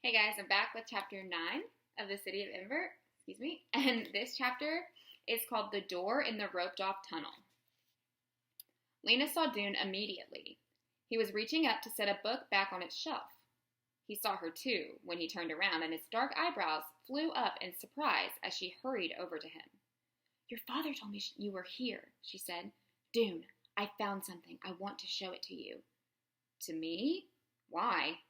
Hey guys, I'm back with chapter 9 of the City of Ember, and this chapter is called The Door in the Roped Off Tunnel. Lena saw Dune immediately. He was reaching up to set a book back on its shelf. He saw her too when he turned around, and his dark eyebrows flew up in surprise as she hurried over to him. "Your father told me you were here," she said. "Dune, I found something. I want to show it to you." "To me? Why?"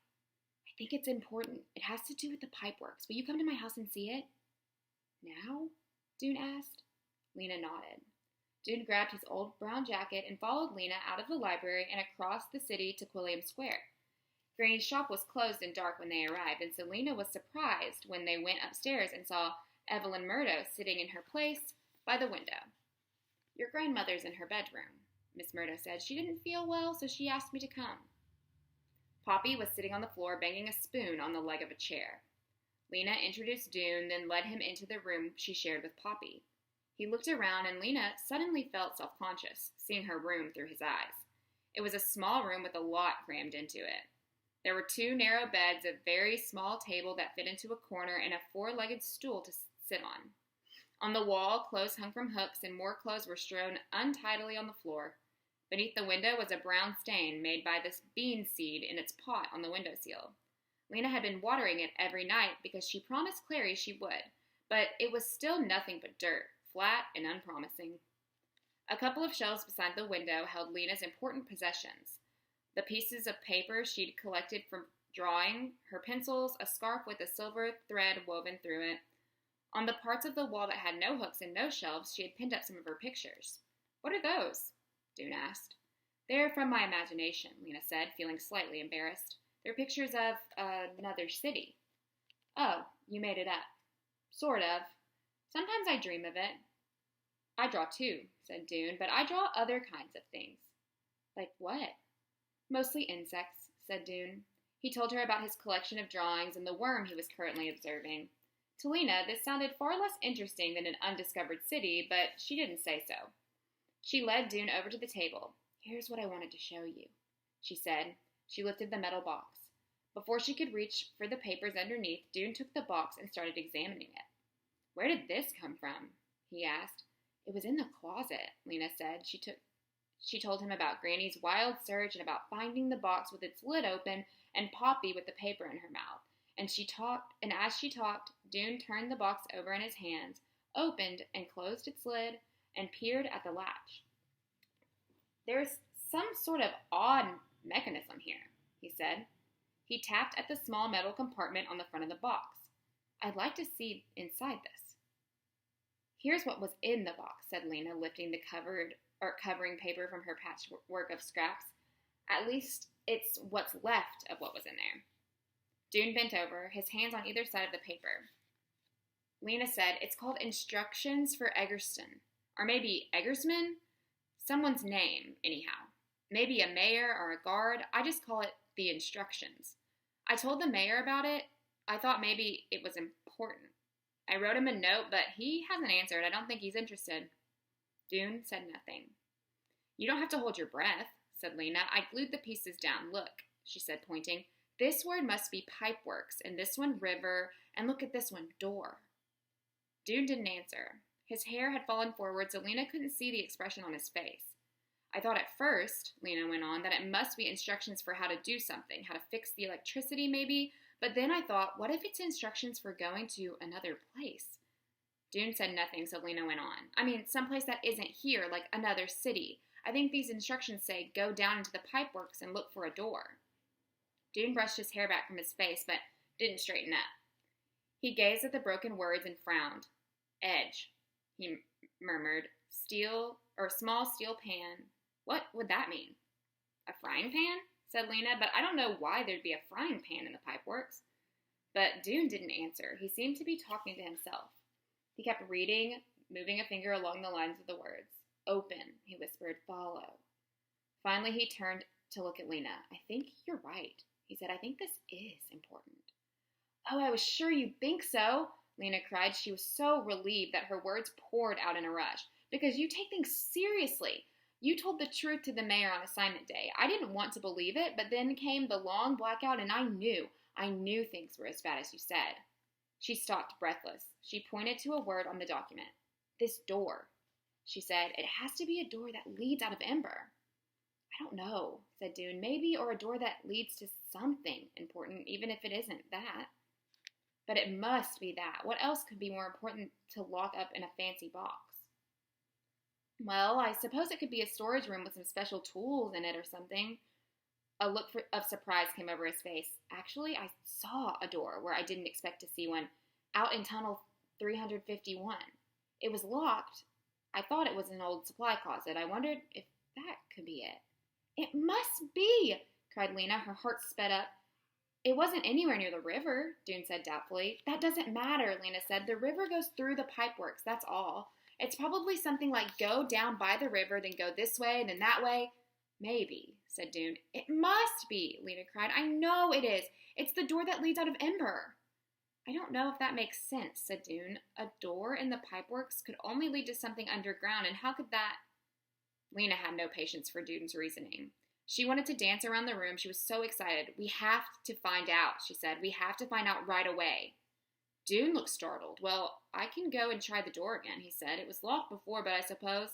"I think it's important. It has to do with the pipeworks. Will you come to my house and see it?" "Now?" Dune asked. Lena nodded. Dune grabbed his old brown jacket and followed Lena out of the library and across the city to Quilliam Square. Granny's shop was closed and dark when they arrived, and so Lena was surprised when they went upstairs and saw Evelyn Murdo sitting in her place by the window. "Your grandmother's in her bedroom," Miss Murdo said. "She didn't feel well, so she asked me to come." Poppy was sitting on the floor banging a spoon on the leg of a chair. Lena introduced Dune, then led him into the room she shared with Poppy. He looked around, and Lena suddenly felt self-conscious, seeing her room through his eyes. It was a small room with a lot crammed into it. There were 2 narrow beds, a very small table that fit into a corner, and a 4-legged stool to sit on. On the wall, clothes hung from hooks, and more clothes were strewn untidily on the floor. Beneath the window was a brown stain made by this bean seed in its pot on the windowsill. Lena had been watering it every night because she promised Clary she would, but it was still nothing but dirt, flat and unpromising. A couple of shelves beside the window held Lena's important possessions: the pieces of paper she'd collected from drawing, her pencils, a scarf with a silver thread woven through it. On the parts of the wall that had no hooks and no shelves, she had pinned up some of her pictures. "What are those?" Dune asked. "They're from my imagination," Lena said, feeling slightly embarrassed. "They're pictures of another city." "Oh, you made it up." "Sort of. Sometimes I dream of it." "I draw too," said Dune, "but I draw other kinds of things." "Like what?" "Mostly insects," said Dune. He told her about his collection of drawings and the worm he was currently observing. To Lena, this sounded far less interesting than an undiscovered city, but she didn't say so. She led Dune over to the table. "Here's what I wanted to show you," she said. She lifted the metal box. Before she could reach for the papers underneath, Dune took the box and started examining it. "Where did this come from?" he asked. "It was in the closet," Lena said. She told him about Granny's wild search and about finding the box with its lid open and Poppy with the paper in her mouth. And as she talked, Dune turned the box over in his hands, opened and closed its lid, and peered at the latch. "There's some sort of odd mechanism here," he said. He tapped at the small metal compartment on the front of the box. "I'd like to see inside this." "Here's what was in the box," said Lena, lifting the covering paper from her patchwork of scraps. "At least it's what's left of what was in there." Dune bent over, his hands on either side of the paper. Lena said, "It's called Instructions for Eggerston. Or maybe Eggersman? Someone's name, anyhow. Maybe a mayor or a guard. I just call it the instructions. I told the mayor about it. I thought maybe it was important. I wrote him a note, but he hasn't answered. I don't think he's interested." Dune said nothing. "You don't have to hold your breath," said Lena. "I glued the pieces down. Look," she said, pointing. "This word must be pipeworks, and this one river, and look at this one, door." Dune didn't answer. His hair had fallen forward, so Lena couldn't see the expression on his face. "I thought at first," Lena went on, "that it must be instructions for how to do something, how to fix the electricity maybe, but then I thought, what if it's instructions for going to another place?" Dune said nothing, so Lena went on. "I mean, someplace that isn't here, like another city. I think these instructions say go down into the pipeworks and look for a door." Dune brushed his hair back from his face, but didn't straighten up. He gazed at the broken words and frowned. "Edge," he murmured. Small steel pan. What would that mean?" "A frying pan?" said Lena, "but I don't know why there'd be a frying pan in the pipeworks." But Dune didn't answer. He seemed to be talking to himself. He kept reading, moving a finger along the lines of the words. "Open," he whispered. "Follow." Finally, he turned to look at Lena. "I think you're right," he said. "I think this is important." "Oh, I was sure you'd think so," Lena cried. She was so relieved that her words poured out in a rush. "Because you take things seriously. You told the truth to the mayor on assignment day. I didn't want to believe it, but then came the long blackout and I knew. I knew things were as bad as you said. She stopped, breathless. She pointed to a word on the document. This door, she said. It has to be a door that leads out of Ember. I don't know, said Dune. Maybe, or a door that leads to something important, even if it isn't that. But it must be that. What else could be more important to lock up in a fancy box? Well, I suppose it could be a storage room with some special tools in it or something. A look of surprise came over his face. Actually, I saw a door where I didn't expect to see one, out in tunnel 351. It was locked. I thought it was an old supply closet. I wondered if that could be it. It must be, cried Lena. Her heart sped up. It wasn't anywhere near the river, Dune said doubtfully. That doesn't matter, Lena said. The river goes through the pipeworks, that's all. It's probably something like go down by the river, then go this way, then that way. Maybe, said Dune. It must be, Lena cried. I know it is. It's the door that leads out of Ember. I don't know if that makes sense, said Dune. A door in the pipeworks could only lead to something underground, and how could that... Lena had no patience for Dune's reasoning. She wanted to dance around the room. She was so excited. We have to find out, she said. We have to find out right away. Dune looked startled. Well, I can go and try the door again, he said. It was locked before, but I suppose...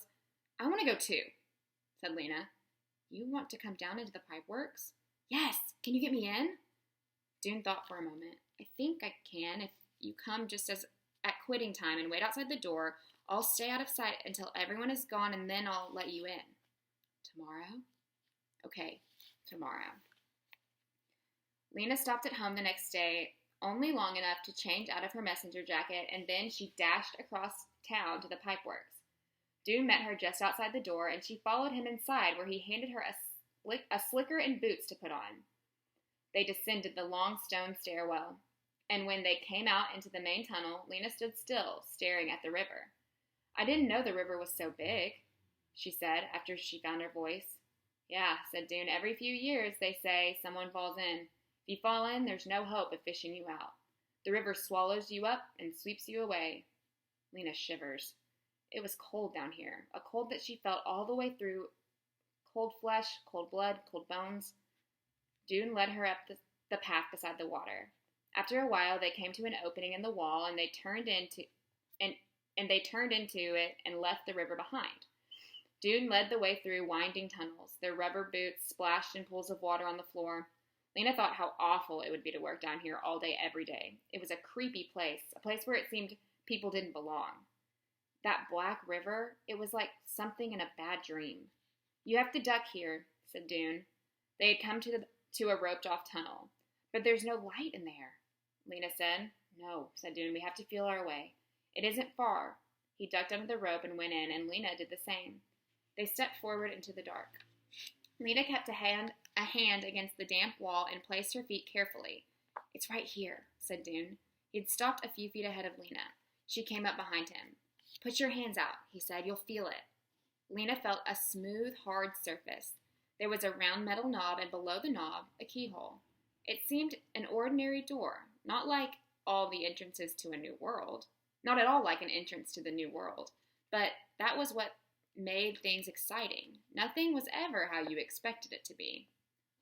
I want to go too, said Lena. You want to come down into the pipeworks? Yes. Can you get me in? Dune thought for a moment. I think I can if you come just as at quitting time and wait outside the door. I'll stay out of sight until everyone is gone, and then I'll let you in. Tomorrow? Okay, tomorrow. Lena stopped at home the next day, only long enough to change out of her messenger jacket, and then she dashed across town to the pipeworks. Dune met her just outside the door, and she followed him inside, where he handed her a slicker and boots to put on. They descended the long stone stairwell, and when they came out into the main tunnel, Lena stood still, staring at the river. I didn't know the river was so big, she said, after she found her voice. Yeah, said Dune. Every few years, they say, someone falls in. If you fall in, there's no hope of fishing you out. The river swallows you up and sweeps you away. Lena shivers. It was cold down here, a cold that she felt all the way through. Cold flesh, cold blood, cold bones. Dune led her up the path beside the water. After a while, they came to an opening in the wall, and they turned into it and left the river behind. Dune led the way through winding tunnels. Their rubber boots splashed in pools of water on the floor. Lena thought how awful it would be to work down here all day, every day. It was a creepy place, a place where it seemed people didn't belong. That black river, it was like something in a bad dream. You have to duck here, said Dune. They had come to a roped-off tunnel. But there's no light in there, Lena said. No, said Dune, we have to feel our way. It isn't far. He ducked under the rope and went in, and Lena did the same. They stepped forward into the dark. Lena kept a hand against the damp wall and placed her feet carefully. It's right here, said Dune. He had stopped a few feet ahead of Lena. She came up behind him. Put your hands out, he said. You'll feel it. Lena felt a smooth, hard surface. There was a round metal knob, and below the knob, a keyhole. It seemed an ordinary door, not like all the entrances to a new world. Not at all like an entrance to the new world. But that was what made things exciting. Nothing was ever how you expected it to be.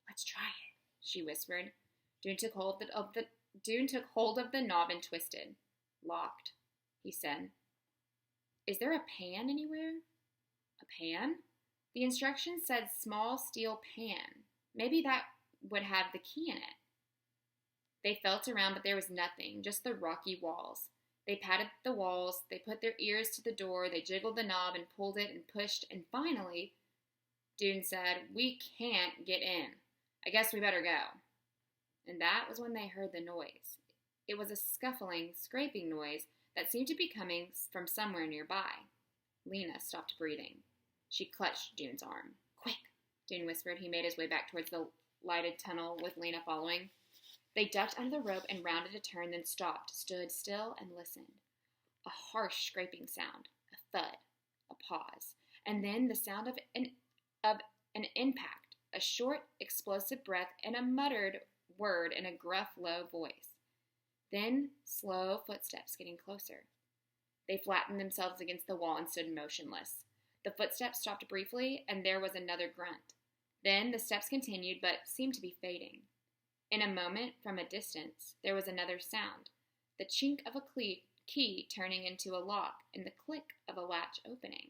Let's try it, she whispered. Dune took hold of the knob and twisted. Locked, he said. Is there a pan anywhere? A pan? The instructions said small steel pan. Maybe that would have the key in it. They felt around, but there was nothing, just the rocky walls. They patted the walls, they put their ears to the door, they jiggled the knob and pulled it and pushed, and finally, Dune said, we can't get in. I guess we better go. And that was when they heard the noise. It was a scuffling, scraping noise that seemed to be coming from somewhere nearby. Lena stopped breathing. She clutched Dune's arm. Quick, Dune whispered. He made his way back towards the lighted tunnel with Lena following. They ducked under the rope and rounded a turn, then stopped, stood still, and listened. A harsh scraping sound, a thud, a pause, and then the sound of an impact, a short, explosive breath, and a muttered word in a gruff, low voice. Then slow footsteps getting closer. They flattened themselves against the wall and stood motionless. The footsteps stopped briefly, and there was another grunt. Then the steps continued, but seemed to be fading. In a moment, from a distance, there was another sound, the chink of a key turning into a lock and the click of a latch opening.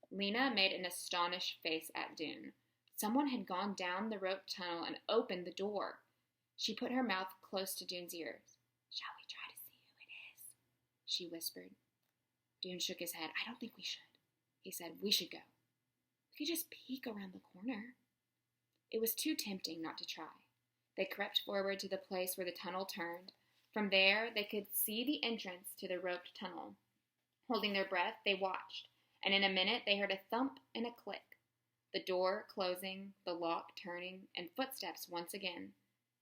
Lena made an astonished face at Dune. Someone had gone down the rope tunnel and opened the door. She put her mouth close to Dune's ears. "Shall we try to see who it is?" she whispered. Dune shook his head. "I don't think we should," he said. "We should go. We could just peek around the corner." It was too tempting not to try. They crept forward to the place where the tunnel turned. From there, they could see the entrance to the roped tunnel. Holding their breath, they watched, and in a minute they heard a thump and a click. The door closing, the lock turning, and footsteps once again.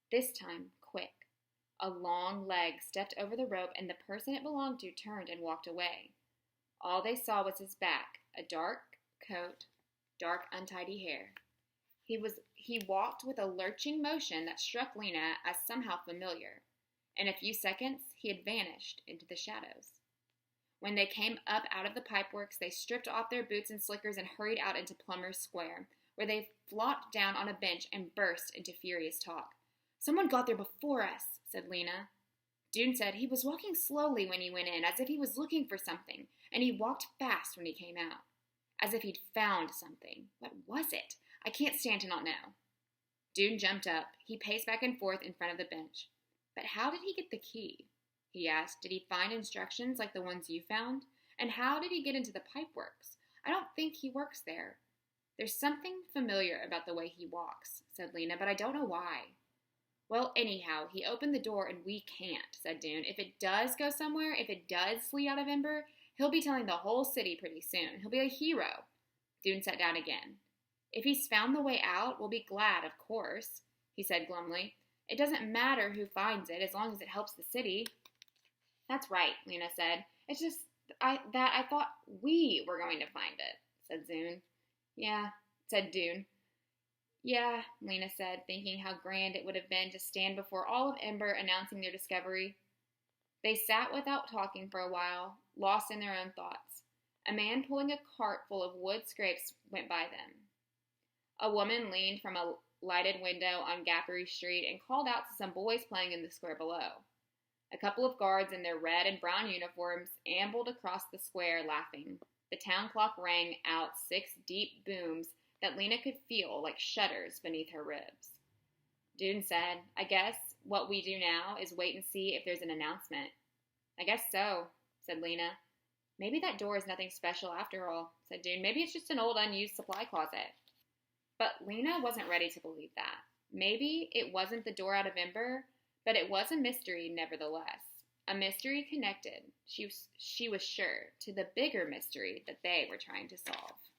This time, quick. A long leg stepped over the rope, and the person it belonged to turned and walked away. All they saw was his back, a dark coat, dark untidy hair. He walked with a lurching motion that struck Lena as somehow familiar. In a few seconds, he had vanished into the shadows. When they came up out of the pipeworks, they stripped off their boots and slickers and hurried out into Plumber's Square, where they flopped down on a bench and burst into furious talk. "Someone got there before us," said Lena. Dune said he was walking slowly when he went in, as if he was looking for something, and he walked fast when he came out, as if he'd found something. What was it? I can't stand to not know. Dune jumped up. He paced back and forth in front of the bench. "But how did he get the key?" he asked. "Did he find instructions like the ones you found? And how did he get into the pipeworks? I don't think he works there." "There's something familiar about the way he walks," said Lena, "but I don't know why." "Well, anyhow, he opened the door and we can't," said Dune. "If it does go somewhere, if it does flee out of Ember, he'll be telling the whole city pretty soon. He'll be a hero." Dune sat down again. "If he's found the way out, we'll be glad, of course," he said glumly. "It doesn't matter who finds it, as long as it helps the city." "That's right," Lena said. "It's just I thought we were going to find it," said Dune. "Yeah," said Dune. "Yeah," Lena said, thinking how grand it would have been to stand before all of Ember announcing their discovery. They sat without talking for a while, lost in their own thoughts. A man pulling a cart full of wood scrapes went by them. A woman leaned from a lighted window on Gappery Street and called out to some boys playing in the square below. A couple of guards in their red and brown uniforms ambled across the square laughing. The town clock rang out 6 deep booms that Lena could feel like shudders beneath her ribs. Dune said, "I guess what we do now is wait and see if there's an announcement." "I guess so," said Lena. "Maybe that door is nothing special after all," said Dune. "Maybe it's just an old unused supply closet." But Lena wasn't ready to believe that. Maybe it wasn't the door out of Ember, but it was a mystery nevertheless. A mystery connected, she was sure, to the bigger mystery that they were trying to solve.